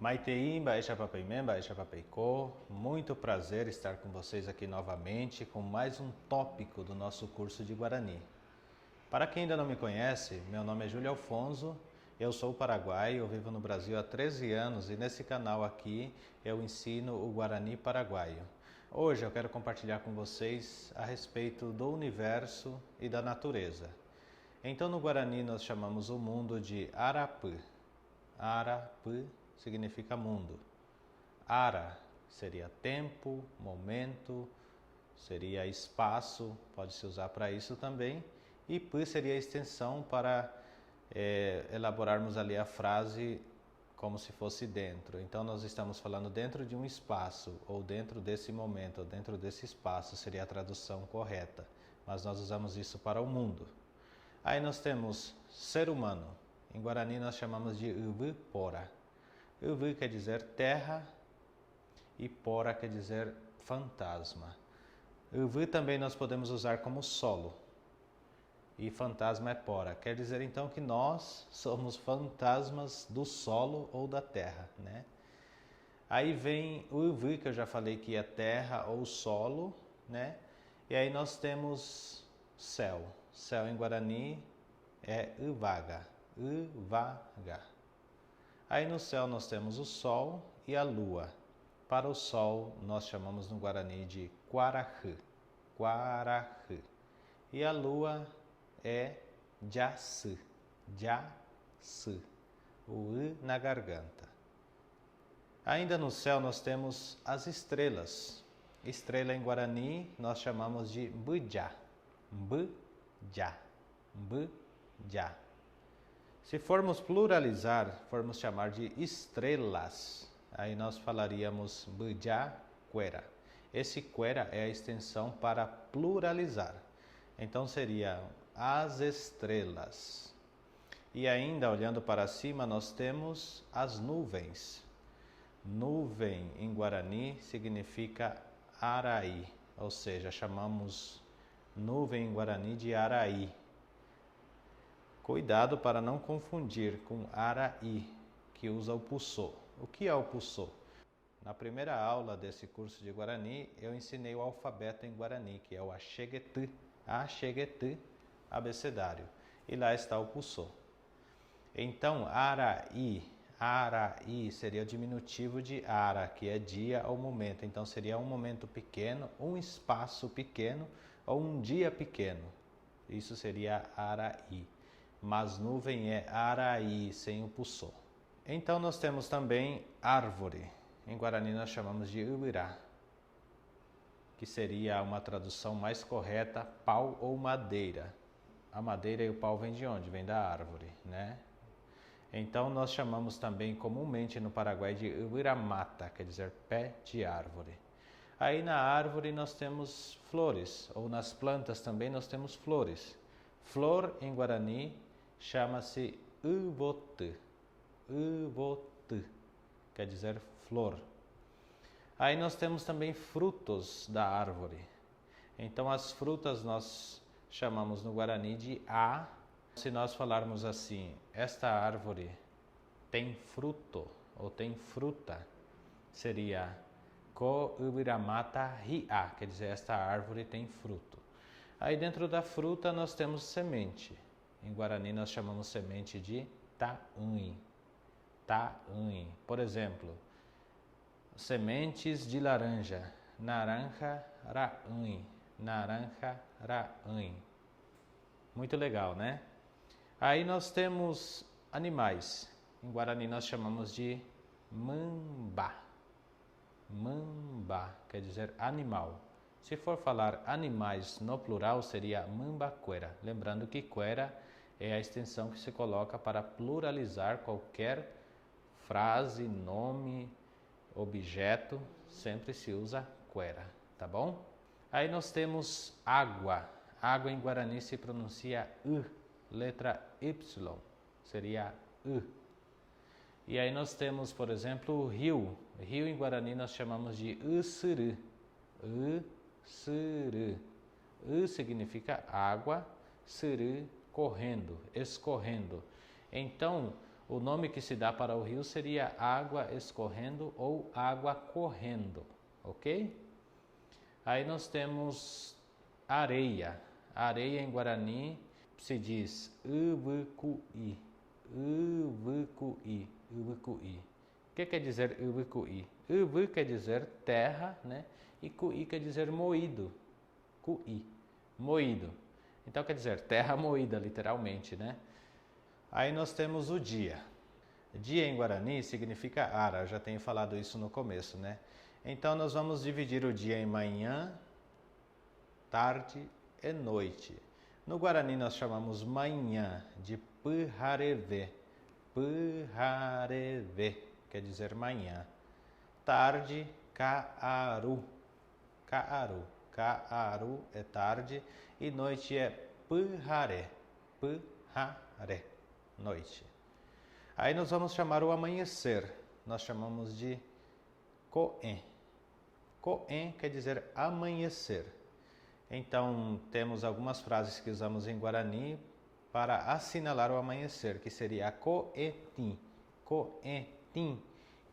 Maitei, Baixa Papeimem, Baixa Papeicô, muito prazer estar com vocês aqui novamente com mais um tópico do nosso curso de Guarani. Para quem ainda não me conhece, meu nome é Júlio Alfonso, eu sou paraguaio, eu vivo no Brasil há 13 anos e nesse canal aqui eu ensino o Guarani paraguaio. Hoje eu quero compartilhar com vocês a respeito do universo e da natureza. Então no Guarani nós chamamos o mundo de Arapı. Arapı significa mundo. Ara seria tempo, momento, seria espaço, pode se usar para isso também. E Pı seria a extensão para elaborarmos ali a frase como se fosse dentro. Então nós estamos falando dentro de um espaço, ou dentro desse momento, ou dentro desse espaço, seria a tradução correta. Mas nós usamos isso para o mundo. Aí nós temos ser humano. Em Guarani nós chamamos de Uvupora. Uvu quer dizer terra e pora quer dizer fantasma. Uvu também nós podemos usar como solo. E fantasma é pora. Quer dizer então que nós somos fantasmas do solo ou da terra, né? Aí vem o Uvu, que eu já falei que é terra ou solo, né? E aí nós temos céu. Céu em Guarani é Uvaga. Uvaga. Aí no céu nós temos o sol e a lua. Para o sol nós chamamos no Guarani de Quarahu. Quarahu. E a lua é Jaçı. Jaçı. O U na garganta. Ainda no céu nós temos as estrelas. Estrela em Guarani nós chamamos de Bujá. Bujá. Bujá. Se formos pluralizar, formos chamar de estrelas, aí nós falaríamos Bujá Quera. Esse Quera é a extensão para pluralizar. Então seria as estrelas. E ainda olhando para cima nós temos as nuvens. Nuvem em Guarani significa Araí, ou seja, chamamos nuvem em Guarani de Araí. Cuidado para não confundir com Araí, que usa o puçô. O que é o puçô? Na primeira aula desse curso de Guarani, eu ensinei o alfabeto em Guarani, que é o Axeguetê, Axeguetê, abecedário. E lá está o puçô. Então, Araí, Araí seria o diminutivo de Ara, que é dia ou momento. Então, seria um momento pequeno, um espaço pequeno ou um dia pequeno. Isso seria Araí. Mas nuvem é Araí, sem o puçô. Então nós temos também árvore. Em Guarani nós chamamos de Ubirá, que seria uma tradução mais correta, pau ou madeira. A madeira e o pau vêm de onde? Vem da árvore, né? Então nós chamamos também comumente no Paraguai de Ubiramata, quer dizer pé de árvore. Aí na árvore nós temos flores, ou nas plantas também nós temos flores. Flor em Guarani chama-se Uvotê. Uvotê quer dizer flor. Aí nós temos também frutos da árvore. Então as frutas nós chamamos no Guarani de A. Se nós falarmos assim, esta árvore tem fruto ou tem fruta, seria Ko Ubiramata Ria, quer dizer, esta árvore tem fruto. Aí dentro da fruta nós temos semente. Em Guarani nós chamamos semente de taunhi. Taunhi. Por exemplo, sementes de laranja. Naranja raunhi. Naranja raunhi. Muito legal, né? Aí nós temos animais. Em Guarani nós chamamos de mamba. Mamba quer dizer animal. Se for falar animais no plural, seria mambaquera. Lembrando que quera é a extensão que se coloca para pluralizar qualquer frase, nome, objeto. Sempre se usa quera, tá bom? Aí nós temos água. Água em Guarani se pronuncia U, letra Y. Seria U. E aí nós temos, por exemplo, o rio. Rio em Guarani nós chamamos de Ussuru. Suru. U significa água, suru, correndo, escorrendo. Então, o nome que se dá para o rio seria água escorrendo ou água correndo, ok? Aí nós temos areia. Areia em Guarani se diz uvucuí, uvucuí, uvucuí. O que quer dizer uvucuí? Uvu quer dizer terra, né? E cuí quer dizer moído, cuí, moído. Então quer dizer terra moída, literalmente, né? Aí nós temos o dia. Dia em Guarani significa ara, já tenho falado isso no começo, né? Então nós vamos dividir o dia em manhã, tarde e noite. No Guarani nós chamamos manhã de Pirarevê. Pirarevê quer dizer manhã. Tarde, Kaaru. Kaaru. Kaaru é tarde e noite é Piraré. Piraré. Noite. Aí nós vamos chamar o amanhecer. Nós chamamos de Coen. Coen quer dizer amanhecer. Então, temos algumas frases que usamos em Guarani para assinalar o amanhecer, que seria coetim. Coetim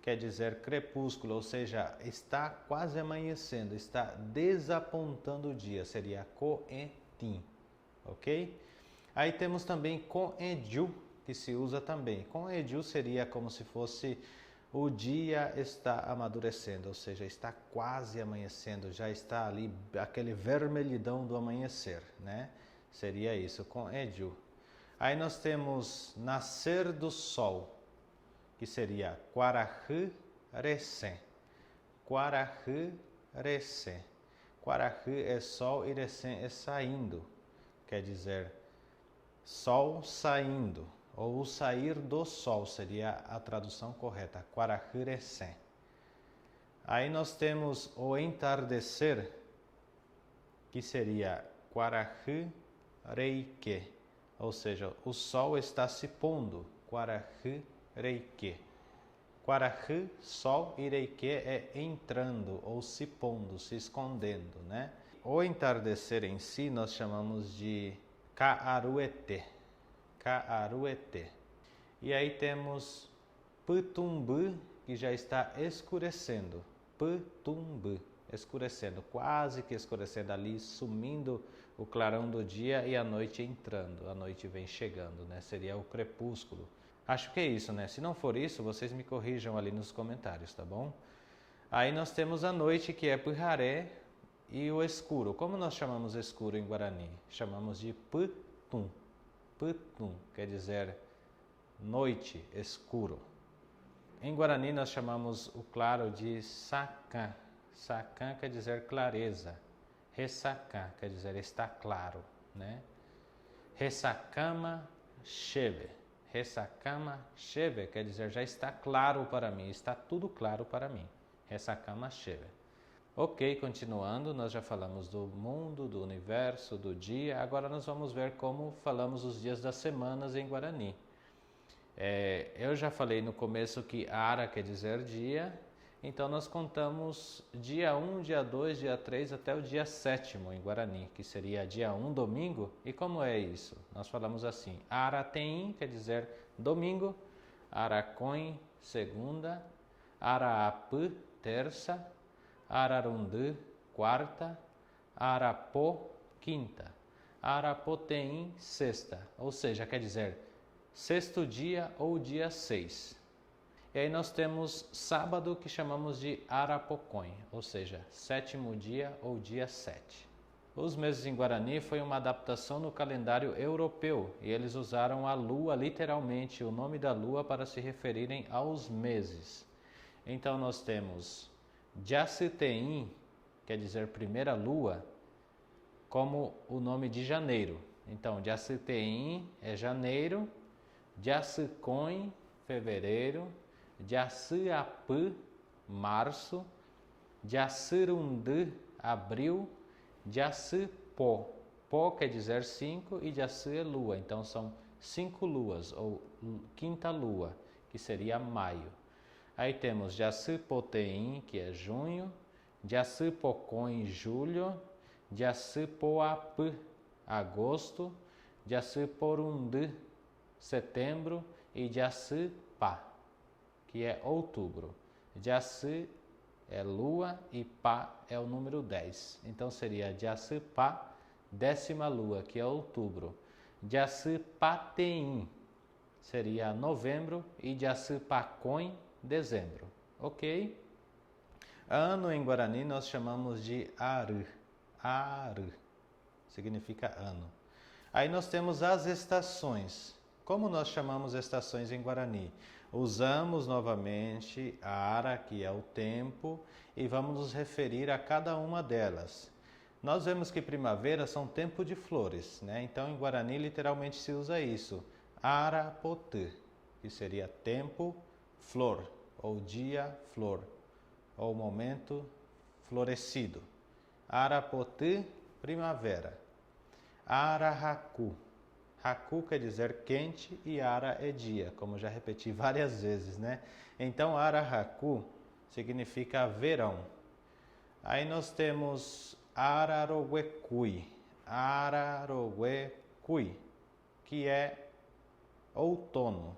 quer dizer crepúsculo, ou seja, está quase amanhecendo, está desapontando o dia, seria coetim, ok? Aí temos também coedju, que se usa também. Coedju seria como se fosse o dia está amadurecendo, ou seja, está quase amanhecendo, já está ali aquele vermelhidão do amanhecer, né? Seria isso, coedju. Aí nós temos nascer do sol, que seria Quarahy Recém. Quarahy Recém. Quarahy é sol e Recém é saindo, quer dizer sol saindo, ou sair do sol seria a tradução correta, Quarahy Recém. Aí nós temos o entardecer, que seria Quarahy Reike, ou seja, o sol está se pondo, Quarahy Reike. Quarahy, sol, e Reike é entrando ou se pondo, se escondendo, né? O entardecer em si nós chamamos de Kaaruete. Kaaruete. E aí temos Putumbu, que já está escurecendo. Putumbu, escurecendo, quase que escurecendo ali, sumindo o clarão do dia e a noite entrando. A noite vem chegando, né? Seria o crepúsculo. Acho que é isso, né? Se não for isso, vocês me corrijam ali nos comentários, tá bom? Aí nós temos a noite, que é Piraré, e o escuro. Como nós chamamos escuro em Guarani? Chamamos de Putum. Putum quer dizer noite, escuro. Em Guarani nós chamamos o claro de Sacan. Sacan quer dizer clareza. Ressacan quer dizer está claro, né? Ressacama cheve. Ressacama cheve quer dizer já está claro para mim, está tudo claro para mim. Ressacama cheve. Ok, continuando, nós já falamos do mundo, do universo, do dia. Agora nós vamos ver como falamos os dias das semanas em Guarani. Eu já falei no começo que Ara quer dizer dia, então nós contamos dia 1, dia 2, dia 3 até o dia 7º em Guarani, que seria dia 1, domingo. E como é isso? Nós falamos assim, Aratem quer dizer domingo, Aracoin, segunda, Araapı, terça, Ararundu, quarta, Arapô, quinta, Arapoteim, sexta, ou seja, quer dizer sexto dia ou dia 6. E aí nós temos sábado, que chamamos de Arapocoin, ou seja, 7º dia ou dia 7. Os meses em Guarani foi uma adaptação no calendário europeu e eles usaram a lua, literalmente, o nome da lua para se referirem aos meses. Então nós temos Jaciteim, quer dizer primeira lua, como o nome de janeiro. Então, Jaciteim é janeiro, Jacicoin, fevereiro, Jaciapı, março, Jacirundu, abril, Jacipó, Pó quer dizer 5 e Jaci é lua, então são 5 luas, ou quinta lua, que seria maio. Aí temos Jacipoteim, que é junho, Jacipocoin, julho, Jacipoapı, agosto, Jaciporundu, setembro, e Jaçu-pá, que é outubro. Jaçu é lua e pá é o número 10. Então seria Jaçu-pá, 10ª lua, que é outubro. Jaçu-pateim seria novembro e Jaçu-pacões, dezembro. Ok? Ano em Guarani nós chamamos de Aru. Aru significa ano. Aí nós temos as estações. Como nós chamamos estações em Guarani? Usamos novamente a Ara, que é o tempo, e vamos nos referir a cada uma delas. Nós vemos que primavera são tempo de flores, né? Então em Guarani literalmente se usa isso. Arapotê, que seria tempo, flor, ou dia, flor, ou momento florescido. Arapotê, primavera. Arahaku. Haku quer dizer quente e Ara é dia, como já repeti várias vezes, né? Então, Arahaku significa verão. Aí nós temos Araroguecui. Araroguecui, que é outono.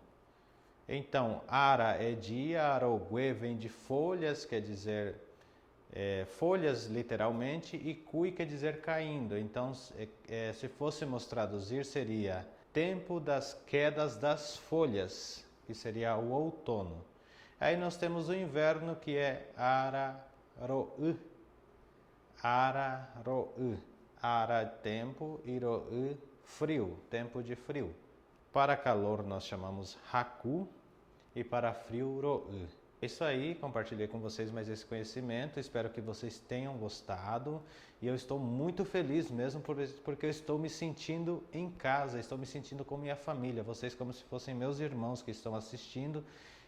Então, Ara é dia, Arogue vem de folhas, quer dizer folhas literalmente, e cui quer dizer caindo. Então, se fôssemos traduzir, seria tempo das quedas das folhas, que seria o outono. Aí nós temos o inverno, que é Araro'u. Araro'u. Ara tempo e Ro'u frio, tempo de frio. Para calor nós chamamos Haku e para frio Ro'u. Isso aí, compartilhei com vocês mais esse conhecimento, espero que vocês tenham gostado e eu estou muito feliz mesmo porque eu estou me sentindo em casa, estou me sentindo com minha família, vocês como se fossem meus irmãos que estão assistindo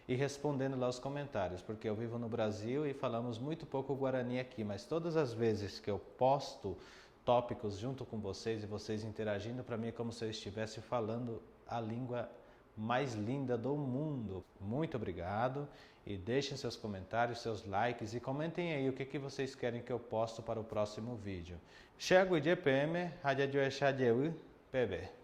e respondendo lá os comentários, porque eu vivo no Brasil e falamos muito pouco Guarani aqui, mas todas as vezes que eu posto tópicos junto com vocês e vocês interagindo, para mim é como se eu estivesse falando a língua mais linda do mundo. Muito obrigado e deixem seus comentários, seus likes e comentem aí o que vocês querem que eu posto para o próximo vídeo. Chego de PM, Rádio PB.